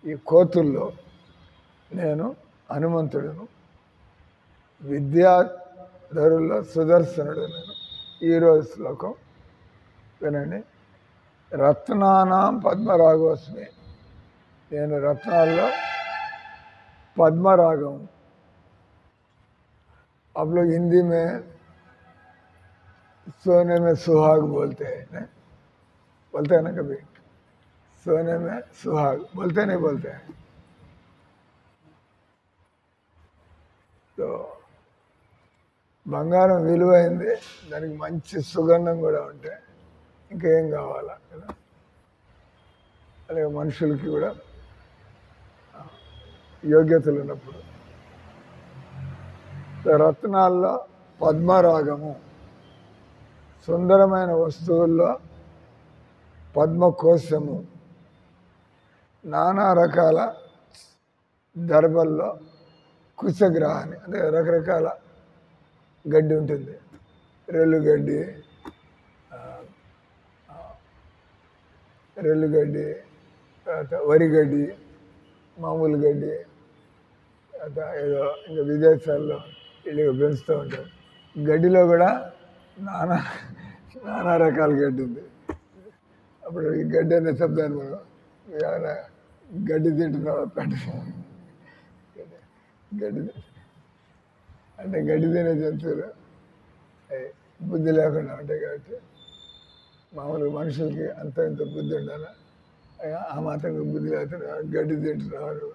ఈ కోతుల్లో నేను హనుమంతుడును. విద్యాధరుల్లో సుదర్శనుడు నేను. ఈరోజు శ్లోకం వినండి. రత్నానాం పద్మరాగోస్మి, నేను రత్నాల్లో पद्मरागम। आप लोग हिंदी में सोने में सुहाग बोलते हैं, बोलते हैं ना कभी? सोने में सुहाग बोलते नहीं बोलते हैं? तो బంగారం విలువైంది, దానికి మంచి సుగంధం కూడా ఉంటే ఇంకేం కావాలా కదా. అలాగే మనుషులకి కూడా యోగ్యతలు ఉన్నప్పుడు రత్నాల్లో పద్మరాగము, సుందరమైన వస్తువుల్లో పద్మకోశము, నానా రకాల దర్భల్లో కుశగ్రహాన్ని అంటే రకరకాల గడ్డి ఉంటుంది, రెల్లుగడ్డి, తర్వాత వరిగడ్డి, మామూలు గడ్డి, ఏదో ఇంకా విదేశాల్లో వీళ్ళు పెంచుతూ ఉంటారు. గడ్డిలో కూడా నానా నానా రకాల గడ్డి ఉంది. అప్పుడు ఈ గడ్డి అనే శబ్దాన్ని మనం ఏమైనా గడ్డి తింటున్నావా గడ్డి అంటే గడ్డి తినే జంతువులు బుద్ధి లేకుండా ఉంటాయి కాబట్టి మామూలుగా మనుషులకి అంత ఇంత బుద్ధి ఉండాలి. ఆ మాత్రం బుద్ధి లేకుండా గడ్డి తింటున్నారు,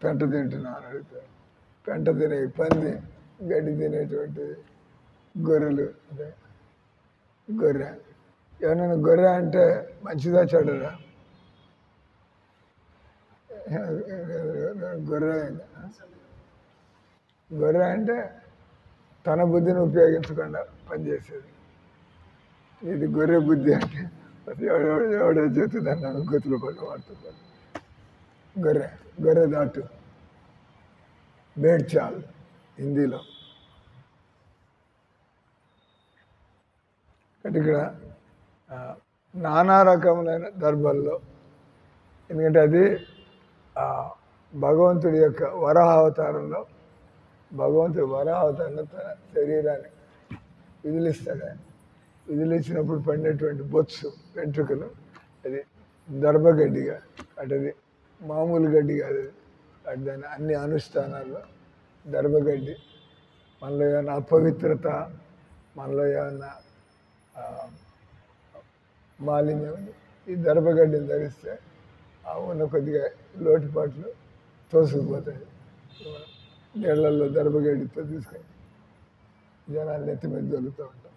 పెంట తింటున్నావు అని అడుగుతారు. పెంట తినే పంది, గడ్డి తినేటువంటి గొర్రెలు, అంటే గొర్రె. ఎవరైనా గొర్రె అంటే మంచిదా చెడ్డదా? గొర్రె గొర్రె అంటే తన బుద్ధిని ఉపయోగించకుండా పనిచేసేది. ఇది గొర్రె బుద్ధి అంటే ఎవడో చేతుందన్నాను గొత్తులు పడి వాడుతూ గొర్రె గొర్రె దాటు బేడ్చాల్ హిందీలో. ఇక్కడ నానా రకములైన దర్భల్లో, ఎందుకంటే అది భగవంతుడి యొక్క వరాహావతారంలో, భగవంతుడి వరాహావతారంలో తన శరీరాన్ని విదిలిస్తాడు. ఆయన విదిలించినప్పుడు పడినటువంటి బొత్సు వెంట్రుకలు అది దర్భగడ్డిగా, అంటే అది మామూలు గడ్డి కాదు, అది దాని అన్ని అనుష్ఠానాల్లో దర్భగడ్డి. మనలో ఏమైనా అపవిత్రత, మనలో ఏమైనా మాలిన్యం ఈ దర్భగడ్డిని ధరిస్తే ఉన్న కొద్దిగా లోటుపాట్లు తోసుకుపోతాయి. నీళ్లలో దర్భగడ్డితో తీసుకొని జనాలు నెత్తి మీద జరుగుతూ ఉంటాం.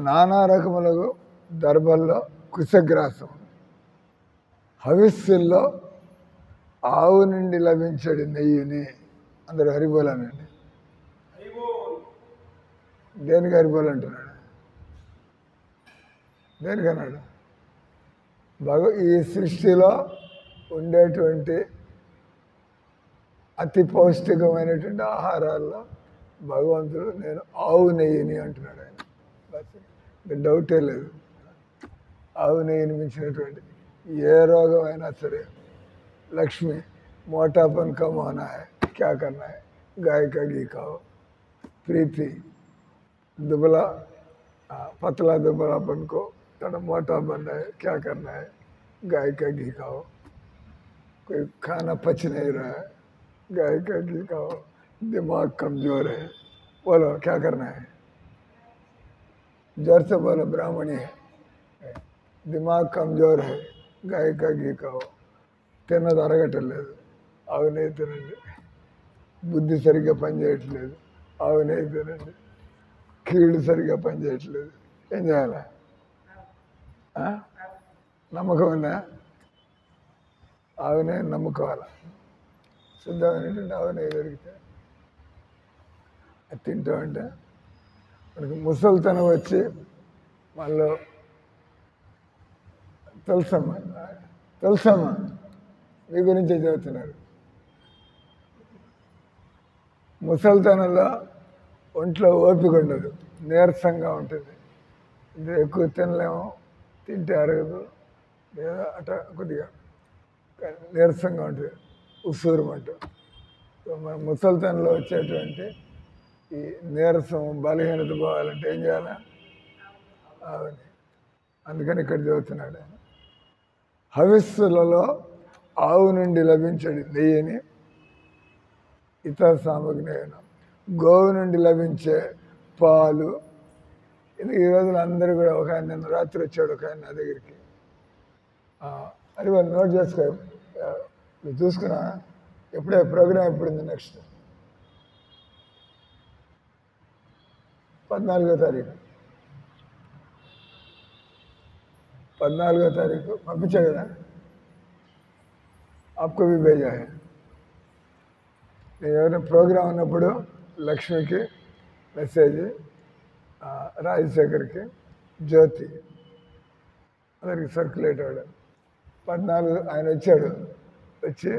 నానా రకములకు దర్భల్లో కుశగ్రాసం, హవిస్సుల్లో ఆవు నుండి లభించాడు నెయ్యిని. అందరూ హరిబోలానండి. దేనికి హరిబోలు అంటున్నాడు? దేనికి అన్నాడు? ఈ సృష్టిలో ఉండేటువంటి అతి పౌష్టికమైనటువంటి ఆహారాల్లో భగవంతుడు నేను ఆవు నెయ్యిని అంటున్నాడు ఆయన. బస్ డౌటే లేదు. ఆవు నెయ్యిని మించినటువంటి ఏ రోగమైనా సరే లక్ష్మి मोटापन कम होना है क्या करना है गाय का घी खाओ प्रीति दुबला पतला दुबलापन को थोड़ा मोटा बनना है क्या करना है गाय का घी खाओ कोई खाना पच नहीं रहा है गाय का घी खाओ दिमाग कमजोर है बोलो क्या करना है जोर से बोलो ब्राह्मणी है दिमाग कमजोर है गाय का घी खाओ తిన్నది అరగటలేదు ఆవు నెయ్యి తినండి బుద్ధి సరిగ్గా పనిచేయట్లేదు ఆవు నెయ్యి తినండి కీళ్ళు సరిగ్గా పనిచేయట్లేదు ఏం చేయాలి నమ్మకం ఉందా ఆవు నెయ్యి నమ్ముకోవాలి శుద్ధమైనటువంటి ఆవు నెయ్యి దొరికితే అది తింటామంటే మనకి ముసలితనం వచ్చి మళ్ళీ తెలుసమ్మా మీ గురించే చదువుతున్నారు. ముసలితనంలో ఒంట్లో ఓపిక ఉండదు, నీరసంగా ఉంటుంది, ఎక్కువ తినలేము, తింటే అరగదు, లేదా అట్లా కొద్దిగా నీరసంగా ఉంటుంది, ఉసూరుమంటూ. మన ముసలితనంలో వచ్చేటువంటి ఈ నీరసం బలహీనత పోవాలంటే ఏం చేయాలి? అవన్నీ. అందుకని ఇక్కడ చదువుతున్నాడు ఆయన. హవిస్సులలో ఆవు నుండి లభించడు నెయ్యిని ఇతర సామగ్రి అయినా గోవు నుండి లభించే పాలు. ఈ రోజున అందరూ కూడా ఒక ఆయన నిన్న రాత్రి వచ్చాడు ఒక ఆయన నా దగ్గరికి. అది వాళ్ళు నోట్ చేసుకో, నువ్వు చూసుకున్నా ఎప్పుడే ప్రోగ్రామ్ ఎప్పుడుంది నెక్స్ట్ 14వ తారీఖు పంపించా కదా, आपको भी भेजा है. నేను ఎవరైనా ప్రోగ్రాం ఉన్నప్పుడు లక్ష్మికి మెసేజ్, రాజశేఖర్కి, జ్యోతి అందరికి సర్క్యులేట్ అవ్వడం. 14 ఆయన వచ్చాడు. వచ్చి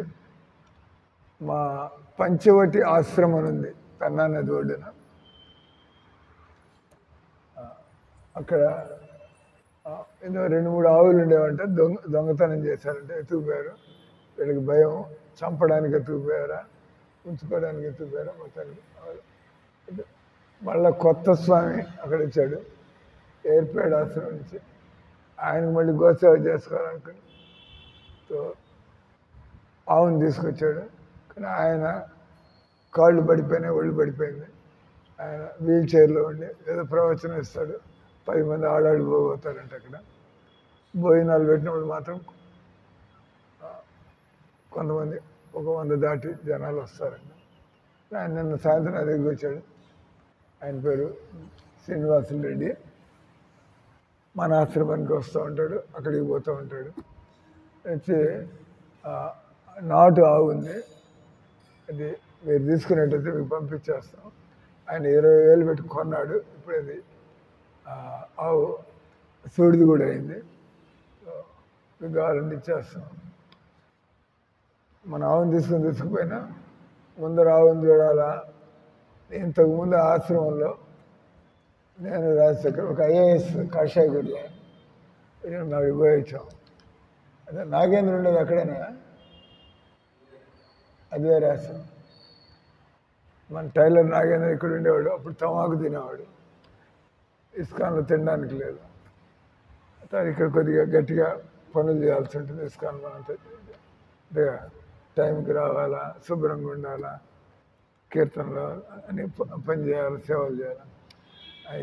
మా పంచవటి ఆశ్రమం ఉంది పెన్నా నది ఒడ్డున. అక్కడ ఏదో 2-3 ఆవులు ఉండేవంటే దొంగతనం చేశారంటే ఎత్తుకుపోయారు. వీళ్ళకి భయం, చంపడానికి ఎత్తుకుపోయారా, ఉంచుకోవడానికి ఎత్తుకుపోయారా మొత్తానికి. మళ్ళా కొత్త స్వామి అక్కడ వచ్చాడు ఏర్పేడ ఆశ్రమం నుంచి. ఆయనకు మళ్ళీ గోసేవ చేసుకోవాలనుకుని ఆవును తీసుకొచ్చాడు. కానీ ఆయన కాళ్ళు పడిపోయినాయి, ఒళ్ళు పడిపోయింది. ఆయన వీల్ చైర్లో ఉండి ఏదో ప్రవచనం ఇస్తాడు. 10 మంది ఆడాడు పోతారంటే అక్కడ భోజనాలు పెట్టినప్పుడు మాత్రం కొంతమంది 100 దాటి జనాలు వస్తారండి. ఆయన నిన్న సాయంత్రం నా దగ్గరికి వచ్చాడు. ఆయన పేరు శ్రీనివాసులు రెడ్డి. మన ఆశ్రమానికి వస్తూ ఉంటాడు, అక్కడికి పోతూ ఉంటాడు. వచ్చి నాటు ఆవు ఉంది, అది మీరు తీసుకునేటైతే మీకు పంపించేస్తాం. ఆయన 20,000 పెట్టి కొన్నాడు. ఇప్పుడు అది ఆవు సూడిది కూడా అయింది. మీకు కావాలంటే ఇచ్చేస్తాం. మన ఆవును తీసుకుపోయినా ముందర ఆవును చూడాలా. ఇంతకుముందు ఆశ్రమంలో నేను రాజశేఖర్ ఒక ఐఏఎస్ కాషాయ గుడి నాకు పోయించాం. అదే నాగేంద్ర ఉండేది అక్కడేనా, అది వేరే ఆశ్రమం. మన టైలర్ నాగేంద్ర ఇక్కడ ఉండేవాడు. అప్పుడు తమాకు తినేవాడు. ఇస్కాన్లో తినడానికి లేదు. ఇక్కడ కొద్దిగా గట్టిగా పనులు చేయాల్సి ఉంటుంది. ఇస్కాన్ మనంతా అంటే టైంకి రావాలా, శుభ్రంగా ఉండాలా, కీర్తనలో అని పని చేయాలి, సేవలు చేయాలి.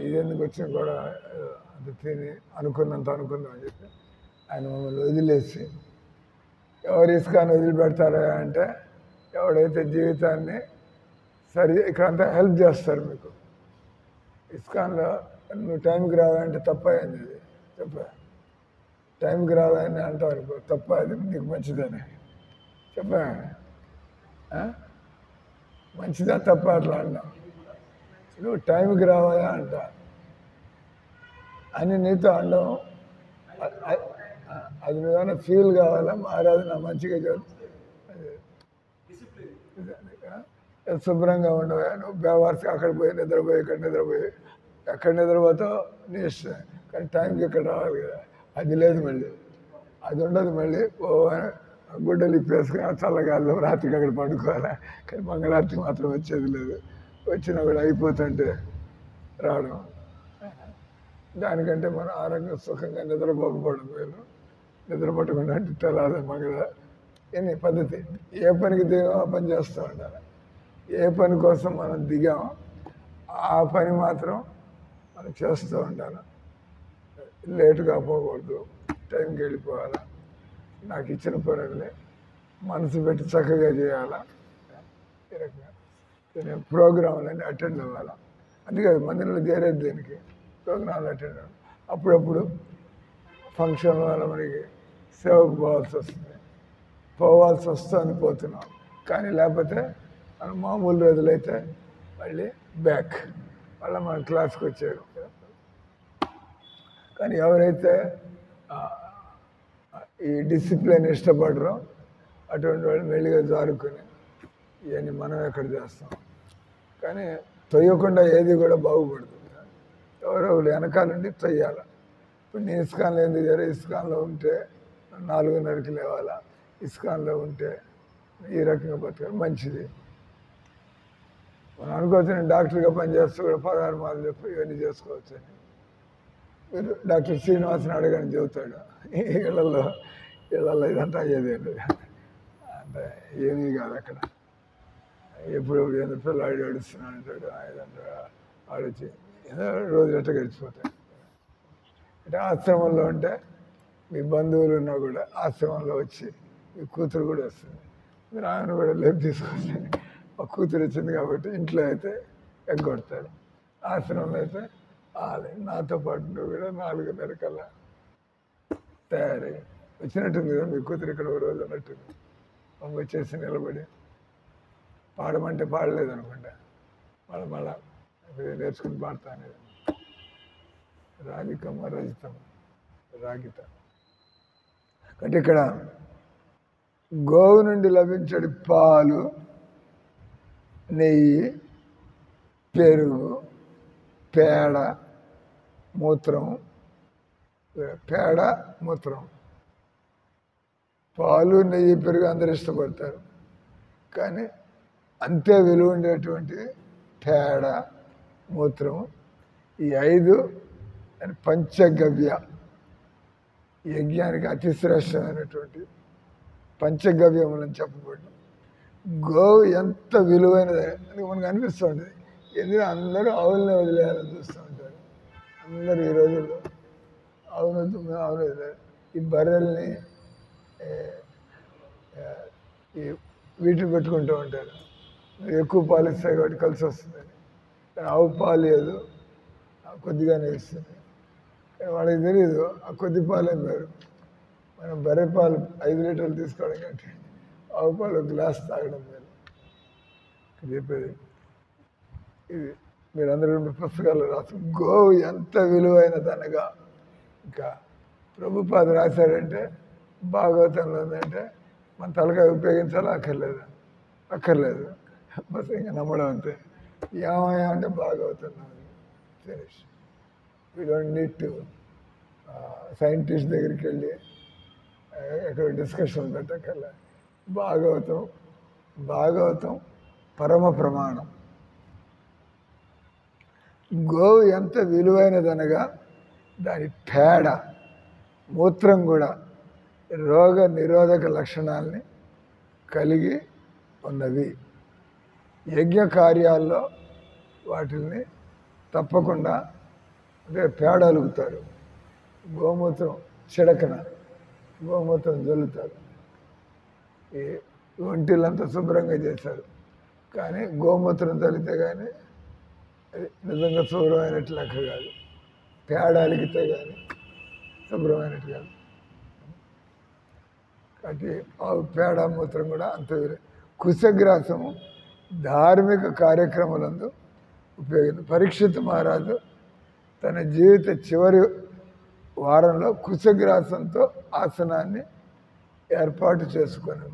ఇది ఎందుకు వచ్చినా కూడా అది తిని అనుకున్నంత అనుకుందాం అని చెప్పి ఆయన మమ్మల్ని వదిలేసి, ఎవరు ఇస్కాన్ వదిలిపెడతారా అంటే ఎవడైతే జీవితాన్ని ఇక్కడంతా హెల్ప్ చేస్తారు మీకు. ఇస్కాన్లో నువ్వు టైంకి రావాలంటే తప్ప అయింది. అది చెప్ప టైంకి రావాలని అంటావు అనుకో, తప్ప అది నీకు మంచిదని చెప్పా. మంచిదా తప్ప అట్లా అన్నావు. నువ్వు టైంకి రావాలా అంట అని నీతో అనడం అది నువ్వేమైనా ఫీల్ కావాలా, మహారాజు నా మంచిగా చదువు, శుభ్రంగా ఉండవా నువ్వు బేవార్స్ అక్కడ పోయి నిద్రపోయి ఇక్కడ నిద్రపోయి ఎక్కడ నిద్రపోతావు నీ ఇష్టం, కానీ టైంకి ఇక్కడ రావాలి కదా. అది లేదు మళ్ళీ, అది ఉండదు మళ్ళీ. ఓ గుడ్డలు ఇప్పేసుకుని చల్లగాల్లో రాత్రికి అక్కడ పడుకోవాలి, కానీ మంగళారతి మాత్రం వచ్చేది లేదు. వచ్చినా కూడా అయిపోతుంటే రావడం. దానికంటే మనం ఆరోగ్యం సుఖంగా నిద్రపోకపోవడం వేరు. నిద్రపట్టకుండా అంటే తెలాలి మంగళ ఎన్ని పద్ధతి. ఏ పనికి దిగామో ఆ పని చేస్తూ ఉండాలి. ఏ పని కోసం మనం దిగామో ఆ పని మాత్రం మనం చేస్తూ ఉండాలి. లేటుగా పోకూడదు, టైంకి వెళ్ళిపోవాలా. నాకు ఇచ్చిన పనుల్ని మనసు పెట్టి చక్కగా చేయాలా. ఈ రకంగా నేను ప్రోగ్రాంలన్నీ అటెండ్ అవ్వాలా. అందుకే మందిరంలో చేరేది దేనికి, ప్రోగ్రాంలు అటెండ్ అవ్వాలి. అప్పుడప్పుడు ఫంక్షన్ వల్ల మనకి సేవకు పోవాల్సి వస్తుంది పోతున్నాం. కానీ లేకపోతే మనం మామూలు రోజులైతే మళ్ళీ బ్యాక్ మళ్ళీ మన క్లాస్కి వచ్చారు. కానీ ఎవరైతే ఈ డిసిప్లిన్ ఇష్టపడరో అటువంటి వాళ్ళు మెల్లిగా జారుకొని ఇవన్నీ మనం ఎక్కడ చేస్తాం. కానీ తొయ్యకుండా ఏది కూడా బాగుపడుతుంది. ఎవరో వెనకాలండి తొయ్యాల. ఇప్పుడు నేను ఇస్కాన్లో ఎందుకు చేయాలి, ఇస్కాన్లో ఉంటే 4:30కి లేవాలా, ఇస్కాన్లో ఉంటే ఈ రకంగా బతకాలి మంచిది. మనం అనుకోవచ్చు నేను డాక్టర్గా పనిచేస్తూ కూడా 16 మాలు చెప్పి ఇవన్నీ చేసుకోవచ్చు అని. మీరు డాక్టర్ శ్రీనివాసన్ అడగని చెబుతాడు, ఇళ్లలో ఇదంతా అయ్యేది అంటే ఏమీ కాదు. అక్కడ ఎప్పుడు ఏదో పిల్లాడు ఏడుస్తున్నాడు అంటాడు, ఆయనంతా ఆలోచి ఏదో రోజులు ఎట్లా గడిచిపోతాయి. అంటే ఆశ్రమంలో ఉంటే మీ బంధువులు ఉన్నా కూడా ఆశ్రమంలో వచ్చి మీ కూతురు కూడా వస్తుంది, మీరు ఆయన కూడా లేపు తీసుకొచ్చి మా కూతురు వచ్చింది కాబట్టి ఇంట్లో అయితే ఎగ్గొడతారు, ఆశ్రమంలో అయితే నాతో పాటు నువ్వు కూడా 4:30 కల్లా తయారై వచ్చినట్టుంది కదా మీ కూతురు ఇక్కడ ఒక రోజు అన్నట్టుంది. వచ్చేసి నిలబడి పాడమంటే పాడలేదు అనుకుంటా, మళ్ళా నేర్చుకుని పాడతా అనేది. రాగికమ్మ రజితం రాగిత అంటే ఇక్కడ గోవు నుండి లభించే పాలు, నెయ్యి, పెరుగు, పేడ, మూత్రం. పాలు, నెయ్యి, పెరుగు అందరు ఇష్టపడతారు. కానీ అంతే విలువ ఉండేటువంటి పేడ, మూత్రం, ఈ 5 పంచగవ్య, యజ్ఞానికి అతి శ్రేష్టమైనటువంటి పంచగవ్యములని చెప్పబడి. గోవు ఎంత విలువైనది అని మనకు అనిపిస్తుంది. ఎందుకంటే అందరూ ఆవులనే వదిలేయాలని చూస్తూ ఉంటారు. అందరూ ఈ రోజుల్లో ఆవును వదిలేరు. ఈ బర్రెల్ని వీటిని పెట్టుకుంటూ ఉంటారు, ఎక్కువ పాలు ఇస్తాయి కాబట్టి కలిసి వస్తుందని. కానీ ఆవు పాలు లేదు, కొద్దిగానే ఇస్తుంది. కానీ వాళ్ళకి తెలియదు ఆ కొద్ది పాలే మేరు. మనం బర్రె పాలు 5 లీటర్లు తీసుకోవడం కంటే ఆవు పాలు 1 గ్లాస్ తాగడం మేలు. చెప్పేది ఇది మీరందరూ పుస్తకాల్లో రాసు. గోవు ఎంత విలువైనదనగా ఇంకా ప్రభుపాద రాశారంటే భాగవతంలో ఉందంటే మన తలకాయ ఉపయోగించాలి, అక్కర్లేదు బస్ ఇంకా నమ్మడం అంతే. ఏమయ్యా అంటే భాగవతంలో finish. We don't need to scientist దగ్గరికి వెళ్ళి ఎక్కడ డిస్కషన్ పెట్టక్కర్లే. భాగవతం పరమ ప్రమాణం. గోవు ఎంత విలువైనదనగా దాని పేడ, మూత్రం కూడా రోగ నిరోధక లక్షణాలని కలిగి ఉన్నవి. యజ్ఞ కార్యాల్లో వాటిని తప్పకుండా అంటే పేడ అలుగుతారు, గోమూత్రం చిడకన గోమూత్రం జల్లుతారు, ఈ ఒంటిలంతా శుభ్రంగా చేశారు. కానీ గోమూత్రం చల్లితే కానీ అది నిజంగా శుభ్రమైనట్టు లెక్క కాదు, పేడ అలిగితే కానీ శుభ్రమైనట్టు కాదు. కాబట్టి ఆవు పేడ మూత్రం కూడా అంత కుశగ్రాసము ధార్మిక కార్యక్రమాలందు ఉపయోగింది. పరీక్షిత్ మహారాజు తన జీవిత చివరి వారంలో కుశగ్రాసంతో ఆసనాన్ని ఏర్పాటు చేసుకుని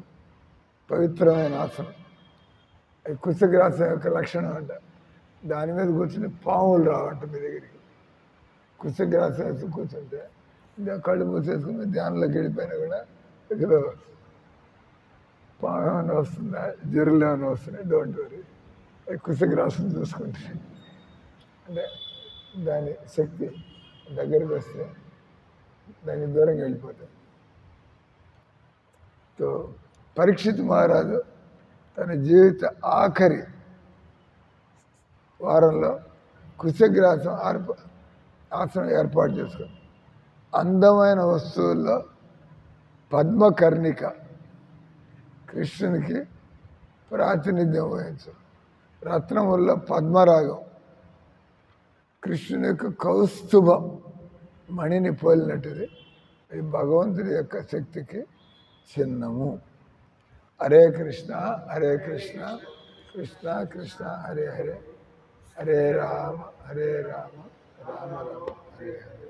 పవిత్రమైన ఆసనం. అది కుశగ్రాసం యొక్క లక్షణం అంట. దాని మీద కూర్చుని పాములు రావంట మీ దగ్గరికి. కుశగ్రాసం వేసి కూర్చుంటే ఇంకా కళ్ళు మూసేసుకుని ధ్యానంలోకి వెళ్ళిపోయినా కూడా ఇక్కడ పాము ఏమైనా వస్తుందా, జ్వరలు ఏమైనా వస్తున్నాయి, డోంట్ వరీ. అది కుశగ్రాసం చూసుకుంటే అంటే దాని శక్తి దగ్గరికి వస్తే దానికి దూరంగా వెళ్ళిపోతాయి. సో పరీక్షిత్ మహారాజు తన జీవిత ఆఖరి వారంలో కుశగ్రాసం ఆసనం ఏర్పాటు చేసుకుంది. అందమైన వస్తువుల్లో పద్మకర్ణిక కృష్ణునికి ప్రాతినిధ్యం వహించు. రత్నముల్లో పద్మరాగం కృష్ణుని యొక్క కౌస్తుభ మణిని పోలినట్టుది. అది భగవంతుడి యొక్క శక్తికి చిహ్నము. హరే కృష్ణ హరే కృష్ణ కృష్ణ కృష్ణ హరే హరే హరే రామ రామ రామ హరే హరే.